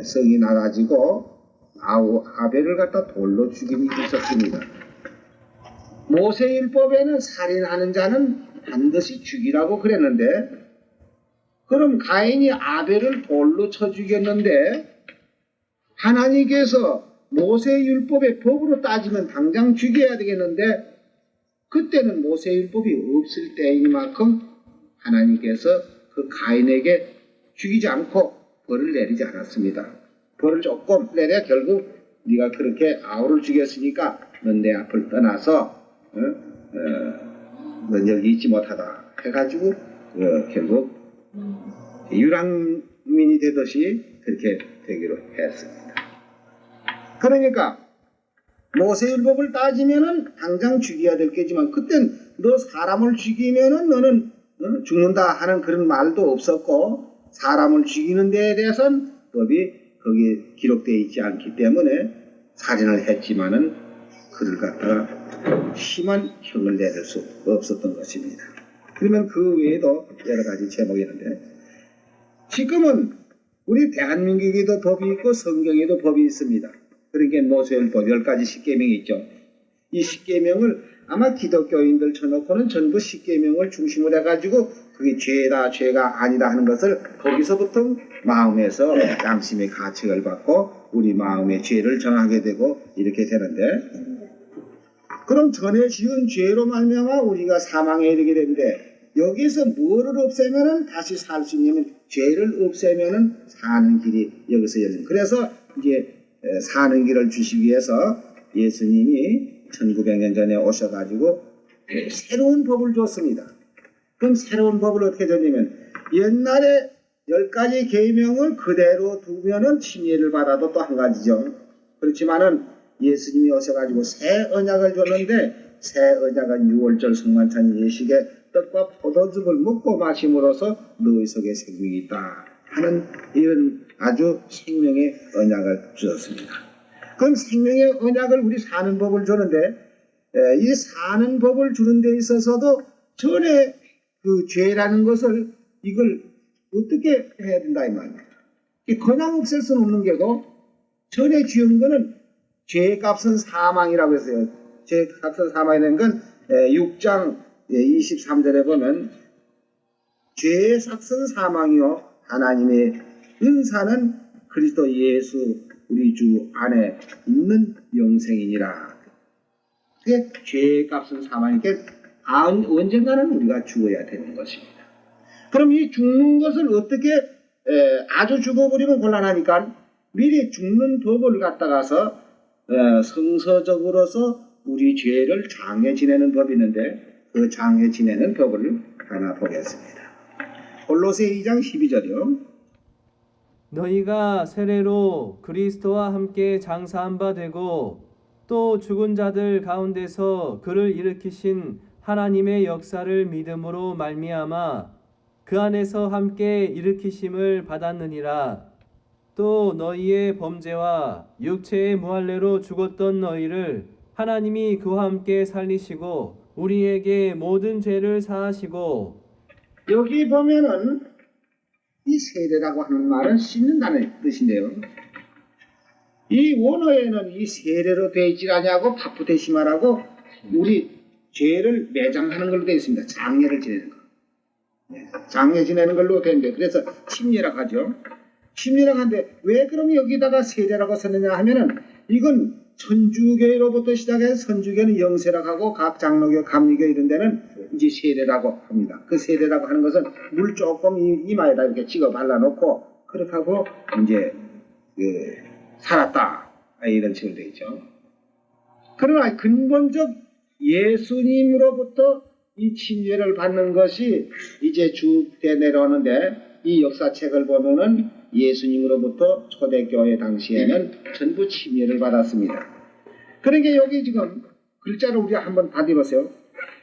성이 나가지고 아벨을 갖다 돌로 죽인 일이 있었습니다. 모세율법에는 살인하는 자는 반드시 죽이라고 그랬는데, 그럼 가인이 아벨을 돌로 쳐 죽였는데 하나님께서 모세율법의 법으로 따지면 당장 죽여야 되겠는데, 그때는 모세율법이 없을 때인 만큼 하나님께서 그 가인에게 죽이지 않고 벌을 내리지 않았습니다. 벌을 조금 내려 결국 네가 그렇게 아우를 죽였으니까 넌 내 앞을 떠나서 넌 여기 있지 못하다 해가지고 결국 유랑민이 되듯이 그렇게 되기로 했습니다. 그러니까 모세율법을 따지면은 당장 죽여야 될 게지만, 그땐 너 사람을 죽이면은 너는 죽는다 하는 그런 말도 없었고, 사람을 죽이는 데에 대해서는 법이 거기에 기록되어 있지 않기 때문에 살인을 했지만은 그를 갖다가 심한 형을 내릴 수 없었던 것입니다. 그러면 그 외에도 여러 가지 제목이 있는데, 지금은 우리 대한민국에도 법이 있고 성경에도 법이 있습니다. 그러니까 모세율법 10가지 십계명이 있죠. 이 십계명을 아마 기독교인들 쳐놓고는 전부 십계명을 중심으로 해가지고 그게 죄다 죄가 아니다 하는 것을 거기서부터 마음에서 양심의 가책을 받고 우리 마음의 죄를 정하게 되고 이렇게 되는데, 그럼 전에 지은 죄로 말미암아 우리가 사망에 이르게 되는데, 여기서 뭐를 없애면은 다시 살 수 있냐면 죄를 없애면은 사는 길이 여기서 열립니다. 그래서 이제 사는 길을 주시기 위해서 예수님이 1900년 전에 오셔가지고 새로운 법을 줬습니다. 그럼 새로운 법을 어떻게 줬냐면, 옛날에 10가지 계명을 그대로 두면은 침례를 받아도 또 한 가지죠. 그렇지만은 예수님이 오셔가지고 새 언약을 줬는데, 새 언약은 6월절 성만찬 예식에 떡과 포도즙을 먹고 마심으로써 너희 속에 생명이 있다 하는 이런 아주 생명의 언약을 주셨습니다. 그럼 생명의 언약을 우리 사는 법을 주는데, 이 사는 법을 주는 데 있어서도 전에 그 죄라는 것을 이걸 어떻게 해야 된다 이 말입니다. 그냥 없앨 수는 없는 게고, 전에 지은 거는 죄값은 사망이라고 했어요. 죄값은 사망이라는 건 6장 23절에 보면 죄의 삭은 사망이요 하나님의 은사는 그리스도 예수 우리 주 안에 있는 영생이니라. 그게 죄의 값은 사망이니까 언젠가는 우리가 죽어야 되는 것입니다. 그럼 이 죽는 것을 어떻게 아주 죽어버리면 곤란하니까 미리 죽는 법을 갖다가서 성서적으로서 우리 죄를 장해 지내는 법이 있는데, 그 장해 지내는 법을 하나 보겠습니다. 골로새 2장 12절이요. 너희가 세례로 그리스도와 함께 장사한 바 되고 또 죽은 자들 가운데서 그를 일으키신 하나님의 역사를 믿음으로 말미암아 그 안에서 함께 일으키심을 받았느니라. 또 너희의 범죄와 육체의 무할례로 죽었던 너희를 하나님이 그와 함께 살리시고 우리에게 모든 죄를 사하시고. 여기 보면은 이 세례라고 하는 말은 씻는다는 뜻인데요. 이 원어에는 이 세례로 되어 있지 않냐고 바프테시마라고 우리 죄를 매장하는 걸로 되어 있습니다. 장례를 지내는 거. 장례 지내는 걸로 되어 있는데, 그래서 침례라고 하죠. 침례라고 하는데 왜 그럼 여기다가 세례라고 썼느냐 하면은, 이건 천주교로부터 시작해서 선주교는 영세라고 하고 각 장로교, 감리교 이런 데는 이제 세례라고 합니다. 그 세례라고 하는 것은 물 조금 이마에다 이렇게 찍어 발라놓고 그렇게 하고 이제 살았다 이런 식으로 되어 있죠. 그러나 근본적 예수님으로부터 이 침례를 받는 것이 이제 쭉 내려오는데, 이 역사책을 보면은 예수님으로부터 초대교회 당시에는 전부 침례를 받았습니다. 그러니까 여기 지금 글자를 우리가 한번 받아보세요.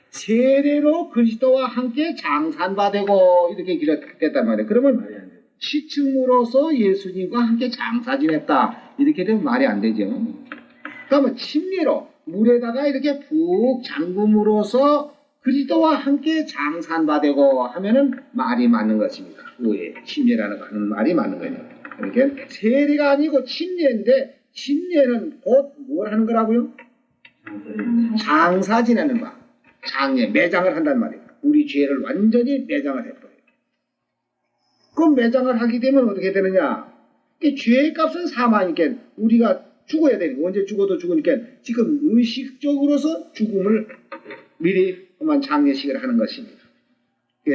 세례로 그리스도와 함께 장산받되고 이렇게 기록됐단 말이에요. 그러면 시침으로서 예수님과 함께 장사 지냈다 이렇게 되면 말이 안 되죠. 그러면 침례로 물에다가 이렇게 푹 잠금으로써 그리스도와 함께 장산받되고 하면은 말이 맞는 것입니다. 왜 침례라는 말이 맞는 거예요. 그러니까 세례가 아니고 침례인데 침례는 곧 뭘 하는 거라고요? 장사 지내는 바. 장례, 매장을 한단 말이에요. 우리 죄를 완전히 매장을 해버려요. 그럼 매장을 하게 되면 어떻게 되느냐? 이 죄의 값은 사망이니까 우리가 죽어야 되니까 언제 죽어도 죽으니까 지금 의식적으로서 죽음을 미리 그만 장례식을 하는 것입니다.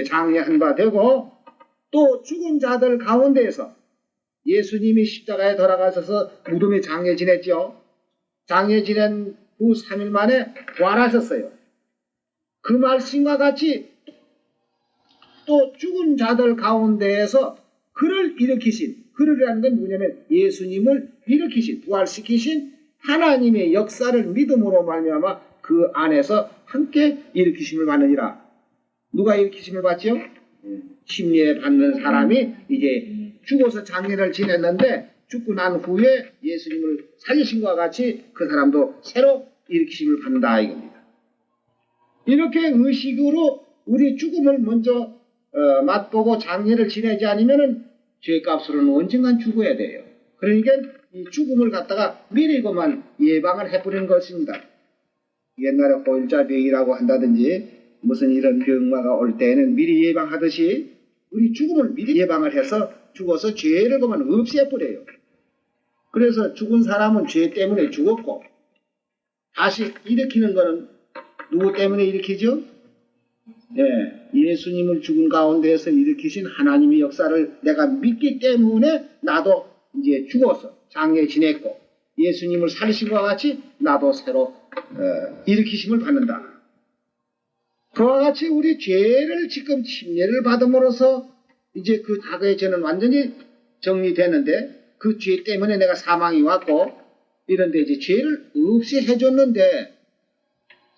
장례한 바 되고 또 죽은 자들 가운데에서 예수님이 십자가에 돌아가셔서 무덤에 장례 지냈죠. 장례 지낸 후 3일 만에 부활하셨어요. 그 말씀과 같이 또 죽은 자들 가운데에서 그를 일으키신, 그를이라는 건 뭐냐면 예수님을 일으키신, 부활시키신 하나님의 역사를 믿음으로 말미암아 그 안에서 함께 일으키심을 받느니라. 누가 일으키심을 받죠? 침례 받는 사람이 이제 죽어서 장례를 지냈는데 죽고 난 후에 예수님을 살리신 것과 같이 그 사람도 새로 일으키심을 받는다 이겁니다. 이렇게 의식으로 우리 죽음을 먼저 맛보고 장례를 지내지 않으면은 죄값으로는 언젠간 죽어야 돼요. 그러니까 이 죽음을 갖다가 미리 그만 예방을 해버리는 것입니다. 옛날에 호일자병이라고 한다든지 무슨 이런 병마가 올 때에는 미리 예방하듯이 우리 죽음을 미리 예방을 해서 죽어서 죄를 그만 없애버려요. 그래서 죽은 사람은 죄 때문에 죽었고 다시 일으키는 거는 누구 때문에 일으키죠? 네, 예수님을 죽은 가운데에서 일으키신 하나님의 역사를 내가 믿기 때문에 나도 이제 죽어서 장례 지냈고 예수님을 살리신 것과 같이 나도 새로 일으키심을 받는다. 그와 같이 우리 죄를 지금 침례를 받음으로써 이제 그 과거의 죄는 완전히 정리되는데 그 죄 때문에 내가 사망이 왔고 이런데 이제 죄를 없이 해줬는데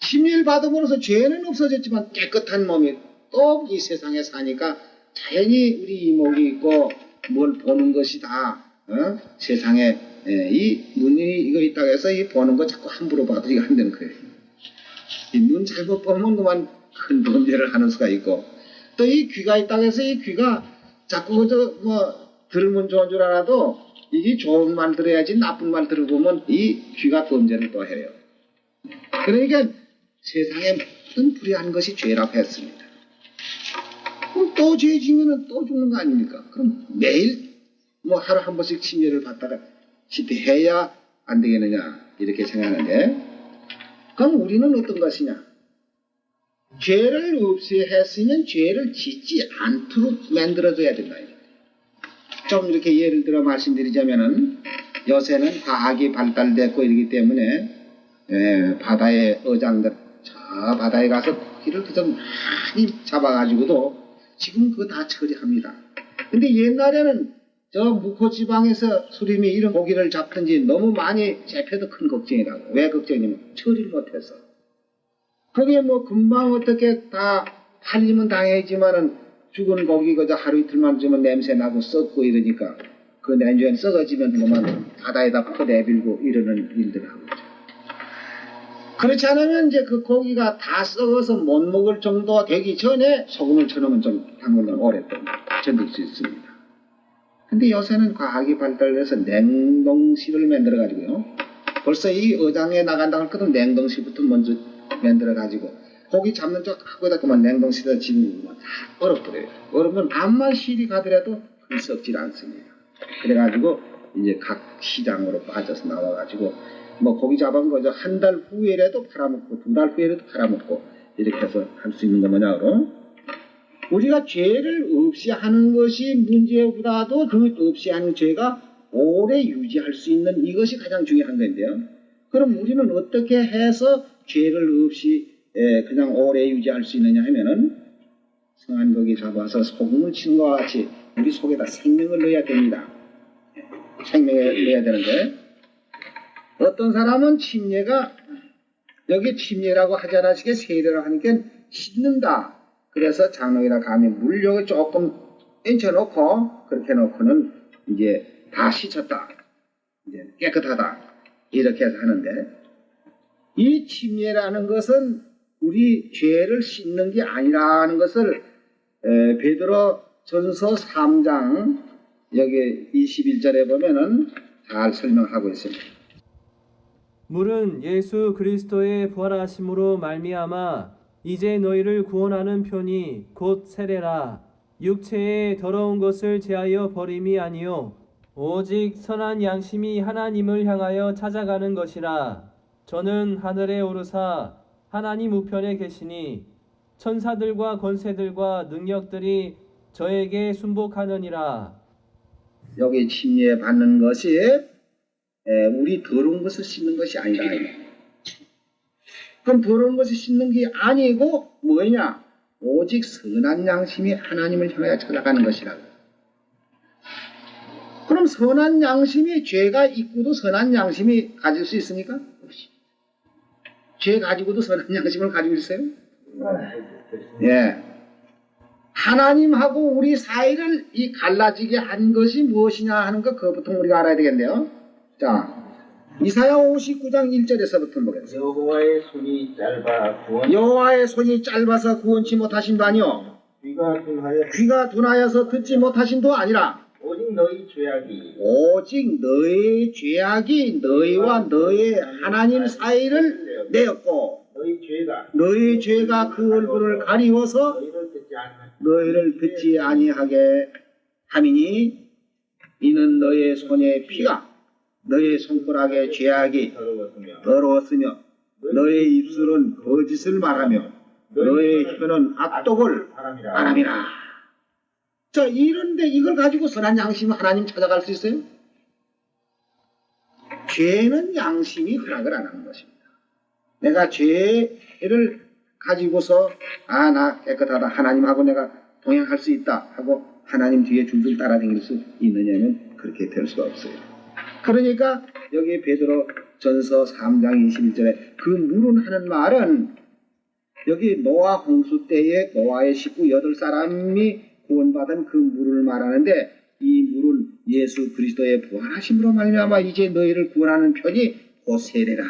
침례를 받음으로써 죄는 없어졌지만 깨끗한 몸이 또 이 세상에 사니까 자연히 우리 이목이 있고 뭘 보는 것이 다 세상에 이 눈이 이거 있다고 해서 이 보는 거 자꾸 함부로 봐도 이거 안 되는 거예요. 이 눈 잘못 보면 그만 큰 범죄를 하는 수가 있고 또 이 귀가 있다고 해서 이 귀가 자꾸 뭐 들으면 좋은 줄 알아도 이게 좋은 말 들어야지 나쁜 말 들어보면 이 귀가 범죄를 또 해요. 그러니까 세상에 모든 불의한 것이 죄라고 했습니다. 그럼 또 죄 지면은 또 죽는 거 아닙니까? 그럼 매일 뭐 하루 한 번씩 침례를 받다가 집회해야 안 되겠느냐 이렇게 생각하는데 그럼 우리는 어떤 것이냐? 죄를 없이 했으면 죄를 짓지 않도록 만들어줘야 된다. 좀 이렇게 예를 들어 말씀드리자면은 요새는 과학이 발달됐고 이러기 때문에 바다의 어장들 저 바다에 가서 고기를 그저 많이 잡아가지고도 지금 그거 다 처리합니다. 근데 옛날에는 저 무코지방에서 수림이 이런 고기를 잡든지 너무 많이 잡혀도 큰 걱정이라고. 왜 걱정이냐면 처리를 못해서. 그게 뭐 금방 어떻게 다 팔리면 당해지만은 죽은 고기 그저 하루 이틀만 주면 냄새 나고 썩고 이러니까 그 냉장고에 썩어지면 그만 바다에다 퍼내밀고 이러는 일들을 하고 있죠. 그렇지 않으면 이제 그 고기가 다 썩어서 못 먹을 정도 되기 전에 소금을 쳐놓으면 좀 담그면 오랫동안 견딜 수 있습니다. 근데 요새는 과학이 발달해서 냉동실을 만들어가지고요. 벌써 이 어장에 나간다고 할 것은 냉동실부터 먼저 만들어가지고 고기 잡는 쪽 하고다 그만 냉동실에 집으면 다 얼어버려요. 얼으면 암만 실이 가더라도 그 썩질 않습니다. 그래가지고 이제 각 시장으로 빠져서 나와가지고 뭐 고기 잡은 거죠. 한 달 후에라도 팔아먹고 2달 후에라도 팔아먹고 이렇게 해서 할 수 있는 거 뭐냐고. 우리가 죄를 없이 하는 것이 문제보다도 그 없이 하는 죄가 오래 유지할 수 있는 이것이 가장 중요한 건데요. 그럼 우리는 어떻게 해서 죄를 없이 그냥 오래 유지할 수 있느냐 하면은 성한고기 잡아서 소금을 치는 것과 같이 우리 속에다 생명을 넣어야 됩니다. 생명을 넣어야 되는데 어떤 사람은 침례가 여기 침례라고 하지 않으시게 세례를 하니까 씻는다. 그래서 장로이나 감히 물욕을 조금 얹혀놓고 그렇게 놓고는 이제 다 씻었다. 이제 깨끗하다. 이렇게 해서 하는데 이 침례라는 것은 우리 죄를 씻는 게 아니라는 것을 베드로 전서 3장 여기 21절에 보면은 잘 설명하고 있습니다. 물은 예수 그리스도의 부활하심으로 말미암아 이제 너희를 구원하는 편이 곧 세례라. 육체의 더러운 것을 제하여 버림이 아니요 오직 선한 양심이 하나님을 향하여 찾아가는 것이라. 저는 하늘에 오르사 하나님 우편에 계시니 천사들과 권세들과 능력들이 저에게 순복하느니라. 여기 침례 받는 것이 우리 더러운 것을 씻는 것이 아니다. 그럼 더러운 것을 씻는 게 아니고 뭐냐? 오직 선한 양심이 하나님을 향하여 찾아가는 것이라고. 그럼 선한 양심이 죄가 있고도 선한 양심이 가질 수 있습니까? 없이. 죄 가지고도 선한 양심을 가지고 있어요? 예. 하나님하고 우리 사이를 이 갈라지게 한 것이 무엇이냐 하는 것 그것부터 우리가 알아야 되겠네요. 자, 이사야 59장 1절에서부터 보겠습니다. 여호와의 손이 짧아서 구원치 못하신 도 아니요 귀가 둔하여서 듣지 못하신 도 아니라 오직 너희 죄악이 너희와 너희 하나님 사이를 내었고 너희 죄가 그 얼굴을 가리워서 너희를 듣지 아니하게 함이니 이는 너희의 손의 피가 너희의 손가락의 죄악이 더러웠으며 너희의 입술은 거짓을 말하며 너희의 혀는 악독을 바람이라. 자, 이런데 이걸 가지고 선한 양심 하나님 찾아갈 수 있어요? 죄는 양심이 허락을 안 하는 것입니다. 내가 죄를 가지고서 나 깨끗하다 하나님하고 내가 동행할 수 있다 하고 하나님 뒤에 줄줄 따라다닐 수 있느냐면 그렇게 될 수가 없어요. 그러니까 여기 베드로 전서 3장 21절에 그 물은 하는 말은 여기 노아 홍수 때에 노아의 식구 8사람이 구원받은 그 물을 말하는데 이 물은 예수 그리스도의 부활하심으로 말미암아 이제 너희를 구원하는 편이 곧 세례라.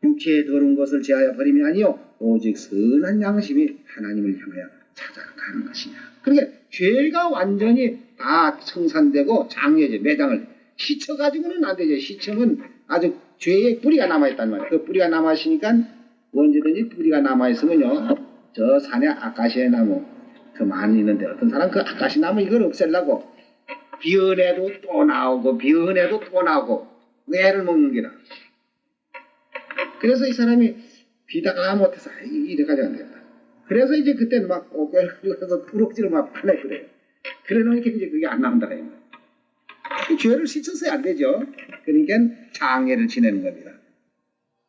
육체의 더러운 것을 제하여 버림이 아니요 오직 선한 양심이 하나님을 향하여 찾아가는 것이냐. 그러니까 죄가 완전히 다 청산되고 장려제 매장을 씻어가지고는 안 되죠. 씻으면 아주 죄의 뿌리가 남아있단 말이에요. 그 뿌리가 남아있으니까 언제든지 뿌리가 남아있으면요 저 산에 아카시아 나무 그 많이 있는데 어떤 사람 그 아카시아 나무 이걸 없애려고 비언해도 또 나오고 비언해도 또 나오고 애를 먹는 게라. 그래서 이 사람이 비다가 못해서 이래가지고 안 되겠다. 그래서 이제 그때는 막 고개를 가지고 부럭지를 막 파내 그래요. 그래 놓으니까 이제 그게 안 나온다. 죄를 씻어서야 안 되죠. 그러니까 장애를 지내는 겁니다.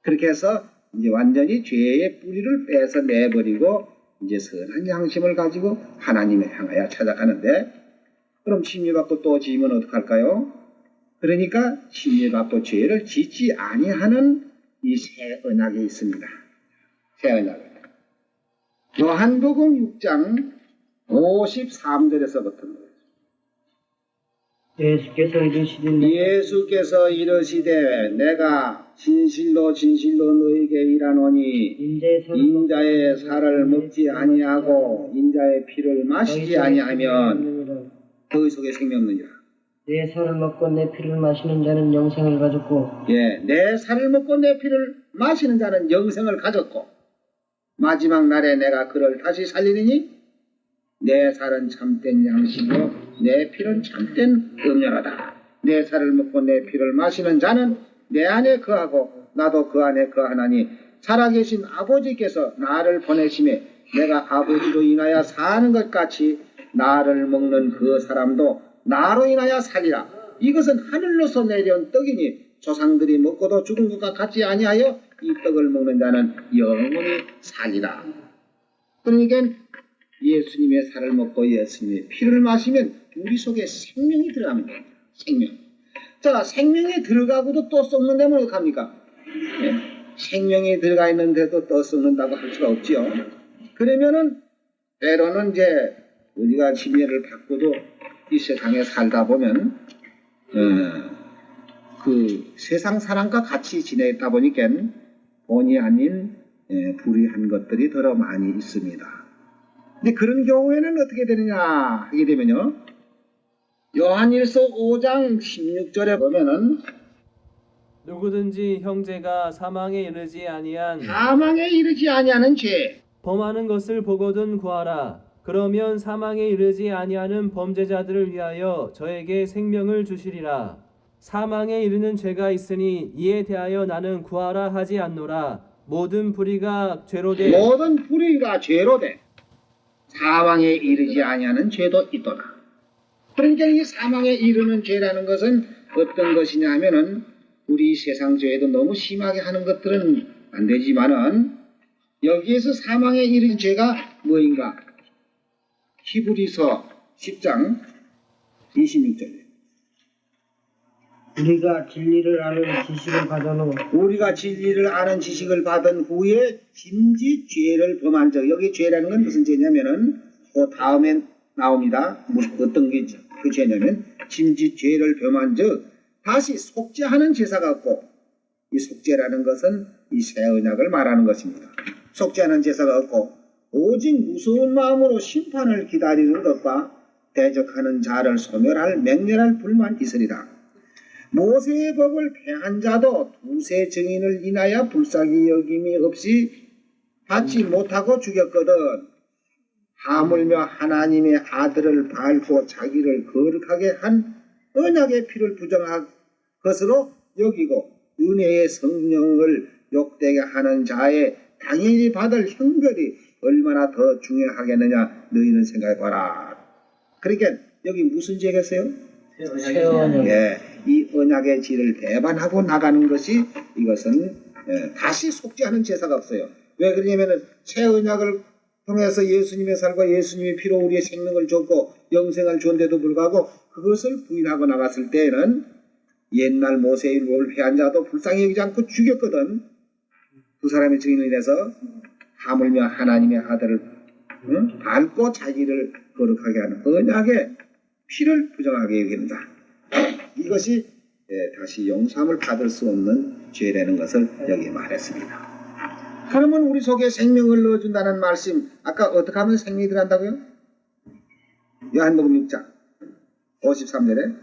그렇게 해서 이제 완전히 죄의 뿌리를 빼서 내버리고 이제 선한 양심을 가지고 하나님을 향하여 찾아가는데 그럼 침례받고 또 지으면 어떡할까요? 그러니까 침례받고 죄를 짓지 아니하는 이 새 언약이 있습니다. 새 언약. 요한복음 6장 53절에서부터 예수께서 이르시되 내가 진실로 진실로 너희에게 이르노니 인자의 살을 먹지 아니하고 인자의 피를 마시지 아니하면 너희 속에 생명 없느니라. 내 살을 먹고 내 피를 마시는 자는 영생을 가졌고 내 살을 먹고 내 피를 마시는 자는 영생을 가졌고 마지막 날에 내가 그를 다시 살리리니 내 살은 참된 양식이요 내 피는 참된 음료라다. 내 살을 먹고 내 피를 마시는 자는 내 안에 거하고 나도 그 안에 거하나니 살아계신 아버지께서 나를 보내심에 내가 아버지로 인하여 사는 것 같이 나를 먹는 그 사람도 나로 인하여 살리라. 이것은 하늘로서 내려온 떡이니 조상들이 먹고도 죽은 것과 같지 아니하여 이 떡을 먹는 자는 영원히 살리라. 그러니까 예수님의 살을 먹고 예수님의 피를 마시면 우리 속에 생명이 들어가면 됩니다. 생명. 자, 생명이 들어가고도 또 썩는다면 어떡합니까? 생명이 들어가 있는데도 또 썩는다고 할 수가 없지요. 그러면은 때로는 이제 우리가 침례를 받고도 이 세상에 살다 보면 그 세상 사람과 같이 지내다 보니까 본의 아닌 불의한 것들이 더러 많이 있습니다. 근데 그런 경우에는 어떻게 되느냐 하게 되면요 요한일서 5장 16절에 보면은 누구든지 형제가 사망에 이르지 아니한 사망에 이르지 아니하는 죄, 범하는 것을 보거든 구하라. 그러면 사망에 이르지 아니하는 범죄자들을 위하여 저에게 생명을 주시리라. 사망에 이르는 죄가 있으니 이에 대하여 나는 구하라 하지 않노라. 모든 불의가 죄로 돼 모든 불의가 죄로 돼 사망에 이르지 아니하는 죄도 있도다. 그러니까 이 사망에 이르는 죄라는 것은 어떤 것이냐 하면은 우리 세상 죄에도 너무 심하게 하는 것들은 안 되지만은 여기에서 사망에 이른 죄가 뭐인가? 히브리서 10장 26절. 우리가 진리를 아는 지식을 받은 후 우리가 진리를 아는 지식을 받은 후에 짐짓 죄를 범한 적. 여기 죄라는 건 무슨 죄냐면은 그 다음에 나옵니다. 어떤 게 그 죄냐면 짐짓 죄를 범한 적 다시 속죄하는 제사가 없고, 이 속죄라는 것은 이 새 언약을 말하는 것입니다. 속죄하는 제사가 없고 오직 무서운 마음으로 심판을 기다리는 것과 대적하는 자를 소멸할 맹렬할 불만 있으리라. 모세의 법을 폐한 자도 두세 증인을 인하여 불쌍히 여김이 없이 받지 못하고 죽였거든. 하물며 하나님의 아들을 밟고 자기를 거룩하게 한 언약의 피를 부정한 것으로 여기고 은혜의 성령을 욕되게 하는 자의 당연히 받을 형벌이 얼마나 더 중요하겠느냐 너희는 생각해봐라. 그러니까 여기 무슨 죄겠어요? 새 언약. 예, 이 언약의 질을 배반하고 나가는 것이 이것은 다시 속죄하는 제사가 없어요. 왜 그러냐면은 새 언약을 통해서 예수님의 살과 예수님의 피로 우리의 생명을 줬고 영생을 줬는데도 불구하고 그것을 부인하고 나갔을 때에는 옛날 모세의 율법을 폐한 자도 불쌍히 여기지 않고 죽였거든. 두 사람의 증인을 인해서 하물며 하나님의 아들을 밟고 자기를 거룩하게 하는 언약의 피를 부정하게 여기는다. 이것이 다시 용서함을 받을 수 없는 죄라는 것을 여기 말했습니다. 그러면 우리 속에 생명을 넣어준다는 말씀, 아까 어떻게 하면 생명이 들어간다고요? 요한복음 6장 53절에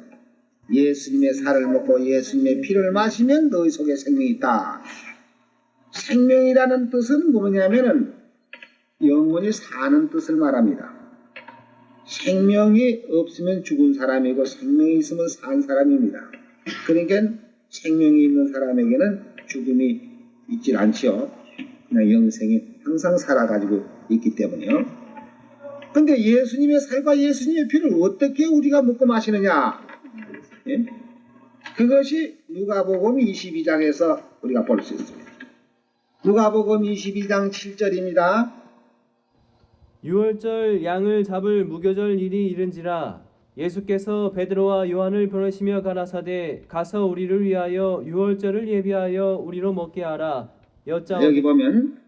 예수님의 살을 먹고 예수님의 피를 마시면 너희 속에 생명이 있다. 생명이라는 뜻은 뭐냐면은 영원히 사는 뜻을 말합니다. 생명이 없으면 죽은 사람이고 생명이 있으면 산 사람입니다. 그러니까 생명이 있는 사람에게는 죽음이 있질 않지요. 그냥 영생이 항상 살아가지고 있기 때문에요. 근데 예수님의 살과 예수님의 피를 어떻게 우리가 먹고 마시느냐? 예? 그것이 누가복음 22장에서 우리가 볼 수 있습니다. 누가복음 22장 7절입니다. 유월절 양을 잡을 무교절 일이 이른지라 예수께서 베드로와 요한을 보내시며 가라사대 가서 우리를 위하여 유월절을 예비하여 우리로 먹게 하라. 여기 보면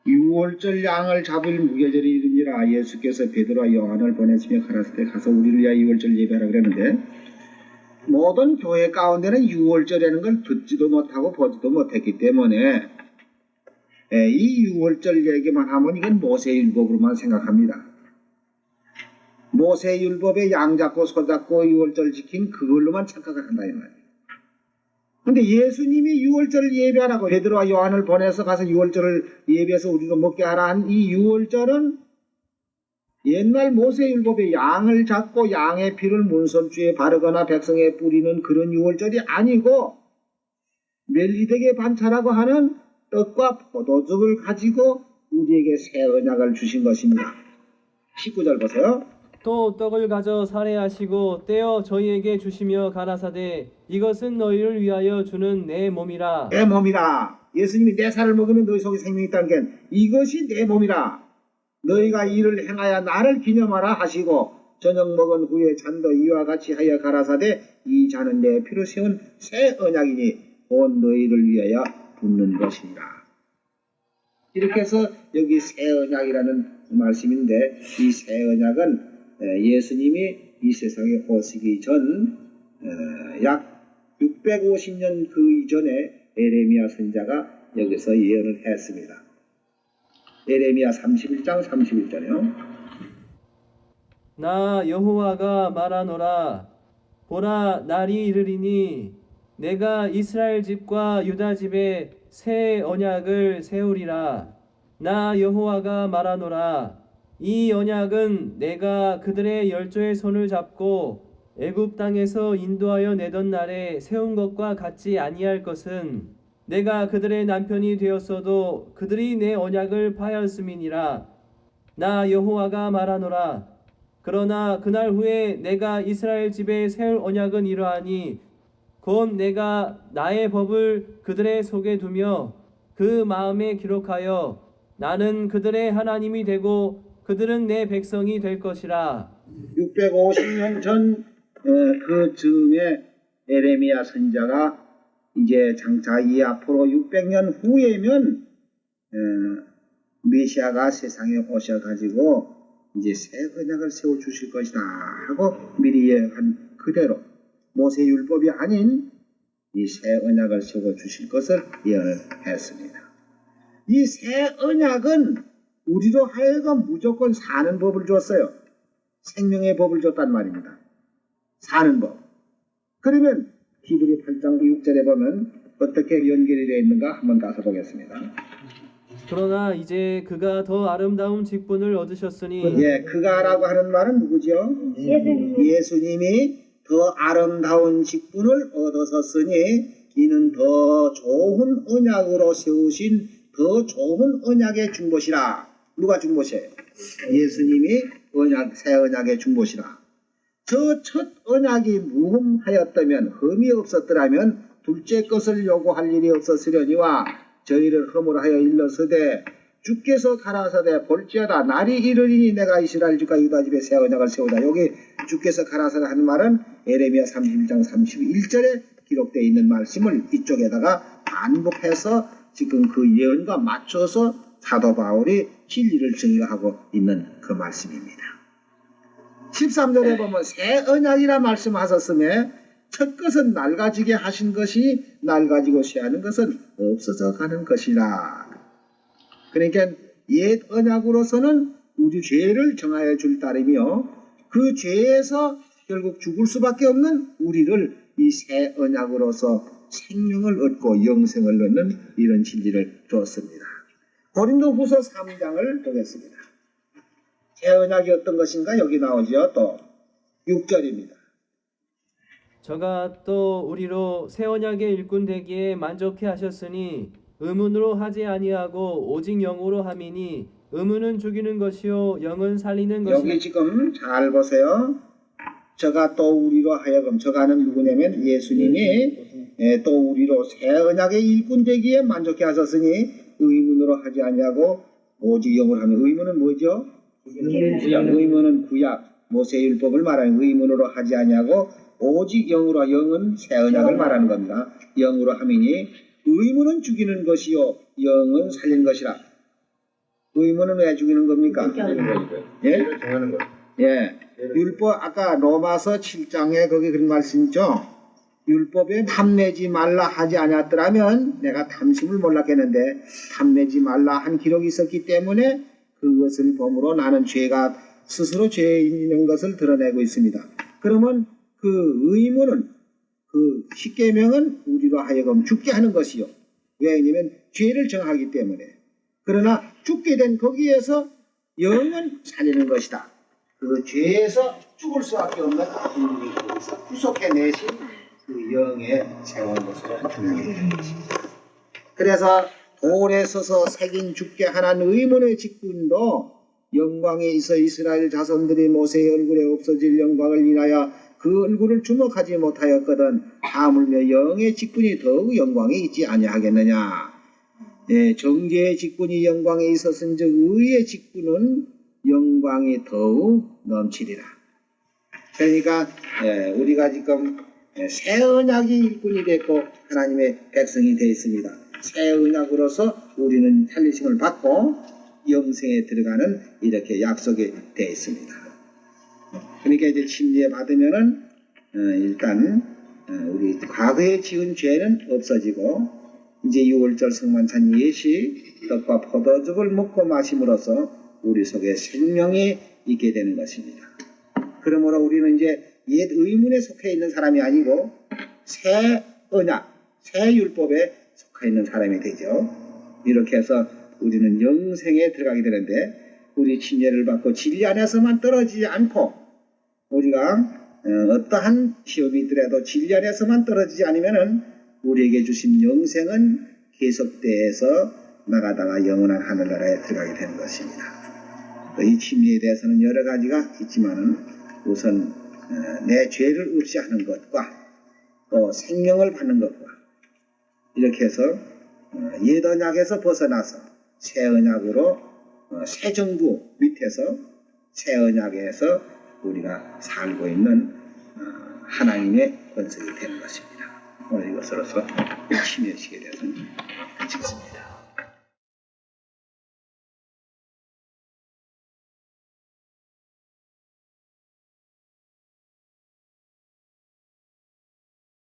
유월절 양을 잡을 무교절이 이른지라 예수께서 베드로와 요한을 보내시며 가라사대 가서 우리를 위하여 유월절 예비하라 그랬는데, 모든 교회 가운데는 유월절이라는 걸 듣지도 못하고 보지도 못했기 때문에 이 유월절 얘기만 하면 이건 모세율법으로만 생각합니다. 모세율법에 양 잡고 소 잡고 유월절 지킨 그걸로만 착각을 한다 이 말이에요. 근데 예수님이 유월절을 예배하라고 베드로와 요한을 보내서 가서 유월절을 예배해서 우리로 먹게 하라 한 이 유월절은 옛날 모세율법에 양을 잡고 양의 피를 문설주에 바르거나 백성에 뿌리는 그런 유월절이 아니고 멜리덱의 반차라고 하는 떡과 포도즙을 가지고 우리에게 새 언약을 주신 것입니다. 19절 보세요. 또 떡을 가져 살해하시고 떼어 저희에게 주시며 가라사대 이것은 너희를 위하여 주는 내 몸이라. 내 몸이라. 예수님이 내 살을 먹으면 너희 속에 생명이 있다는 게 이것이 내 몸이라. 너희가 이를 행하여 나를 기념하라 하시고 저녁 먹은 후에 잔도 이와 같이 하여 가라사대 이 잔은 내 피로 세운 새 언약이니 온 너희를 위하여 붓는 것이니라. 이렇게 해서 여기 새 언약이라는 말씀인데 이 새 언약은 예수님이 이 세상에 오시기 전 약 650년 그 이전에 에레미야 선지자가 여기서 예언을 했습니다. 에레미야 31장 31절이요. 나 여호와가 말하노라. 보라, 날이 이르리니 내가 이스라엘 집과 유다 집에 새 언약을 세우리라. 나 여호와가 말하노라. 이 언약은 내가 그들의 열조의 손을 잡고 애굽 땅에서 인도하여 내던 날에 세운 것과 같지 아니할 것은 내가 그들의 남편이 되었어도 그들이 내 언약을 파하였음이니라. 나 여호와가 말하노라. 그러나 그날 후에 내가 이스라엘 집에 세울 언약은 이러하니 곧 내가 나의 법을 그들의 속에 두며 그 마음에 기록하여 나는 그들의 하나님이 되고 그들은 내 백성이 될 것이라. 650년 전 그 즈음에 에레미야 선지자가 이제 장차 이 앞으로 600년 후에면 메시아가 세상에 오셔가지고 이제 새 언약을 세워 주실 것이다 하고 미리 예언한 그대로 모세율법이 아닌 이 새 언약을 세워 주실 것을 예언했습니다. 이 새 언약은 우리로 하여금 무조건 사는 법을 줬어요. 생명의 법을 줬단 말입니다. 사는 법. 그러면 히브리 8장 6절에 보면 어떻게 연결이 되어 있는가 한번 가서 보겠습니다. 그러나 이제 그가 더 아름다운 직분을 얻으셨으니 예, 그가라고 하는 말은 누구죠? 예수님이 더 아름다운 직분을 얻으셨으니 이는 더 좋은 언약으로 세우신 더 좋은 언약의 중보시라. 누가 중보시에요? 예수님이 새 언약의 중보시라. 저 첫 언약이 무흠하였다면 흠이 없었더라면 둘째 것을 요구할 일이 없었으려니와 저희를 흠으로 하여 일렀으되 주께서 가라사대 볼지어다 날이 이르리니 내가 이스라엘 집과 유다 집에 새 언약을 세우다. 여기 주께서 가라사대 하는 말은 에레미야 31장 31절에 기록되어 있는 말씀을 이쪽에다가 반복해서 지금 그 예언과 맞춰서 사도 바울이 진리를 증거하고 있는 그 말씀입니다. 13절에 보면 새 언약이라 말씀하셨음에 첫 것은 낡아지게 하신 것이 낡아지고 쇠하는 것은 없어져 가는 것이라. 그러니까 옛 언약으로서는 우리 죄를 정하여 줄 따름이요 그 죄에서 결국 죽을 수밖에 없는 우리를 이 새 언약으로서 생명을 얻고 영생을 얻는 이런 진리를 주었습니다. 고린도후서 3장을 보겠습니다. 새 언약이 어떤 것인가 여기 나오죠. 또 6절입니다. 저가 또 우리로 새 언약의 일꾼 되기에 만족해 하셨으니 의문으로 하지 아니하고 오직 영으로 함이니 의문은 죽이는 것이요 영은 살리는 것이니. 여기 지금 잘 보세요. 저가 또 우리로 하여금 저가는 누구냐면 예수님이 또 우리로 새 언약의 일꾼 되기에 만족해 하셨으니 의문으로 하지 아니하고 오직 영으로 하면 의문은 뭐죠? 의문은 구약 모세율법을 말하는 의문으로 하지 아니하고 오직 영으로 영은 새 언약을 말하는 겁니다. 영으로 함이니 의문은 죽이는 것이요 영은 살리는 것이라. 의문은 왜 죽이는 겁니까? 예? 예. 율법 아까 로마서 7장에 거기 그런 말씀 있죠. 율법에 탐내지 말라 하지 않았더라면 내가 탐심을 몰랐겠는데 탐내지 말라 한 기록이 있었기 때문에 그것을 범으로 나는 죄가 스스로 죄인 있는 것을 드러내고 있습니다. 그러면 그 의문은 그 십계명은 우리로 하여금 죽게 하는 것이요. 왜냐하면 죄를 정하기 때문에. 그러나 죽게 된 거기에서 영은 살리는 것이다. 그 죄에서 죽을 수밖에 없는 우리를 거기서 구속해내신 그 영에 세운 것으로 분명히 되는 것입니다. 그래서 돌에 서서 새긴 죽게 하는 의문의 직분도 영광에 있어 이스라엘 자손들이 모세의 얼굴에 없어질 영광을 인하여 그 얼굴을 주목하지 못하였거든 하물며 영의 직분이 더욱 영광에 있지 아니하겠느냐. 네, 정죄의 직분이 영광에 있었은즉 의의 직분은 영광이 더욱 넘치리라. 그러니까 우리가 지금 새 언약이 일꾼이 됐고 하나님의 백성이 되어 있습니다. 새 언약으로서 우리는 살리심을 받고 영생에 들어가는 이렇게 약속이 되어 있습니다. 그러니까 이제 침례 받으면은 일단 우리 과거에 지은 죄는 없어지고 이제 6월절 성만찬 예시 떡과 포도즙을 먹고 마심으로써 우리 속에 생명이 있게 되는 것입니다. 그러므로 우리는 이제 옛 의문에 속해 있는 사람이 아니고 새 언약, 새 율법에 속해 있는 사람이 되죠. 이렇게 해서 우리는 영생에 들어가게 되는데 우리 침례를 받고 진리 안에서만 떨어지지 않고 우리가 어떠한 시험이 있더라도 진리 안에서만 떨어지지 않으면은 우리에게 주신 영생은 계속돼서 나가다가 영원한 하늘나라에 들어가게 되는 것입니다. 이 침례에 대해서는 여러 가지가 있지만은 우선 내 죄를 없이 하는 것과 또 생명을 받는 것과 이렇게 해서 옛 언약에서 벗어나서 새 언약으로 새 정부 밑에서 새 언약에서 우리가 살고 있는 하나님의 권속이 되는 것입니다. 오늘 이것으로서 침례식에 대해서는 마치겠습니다.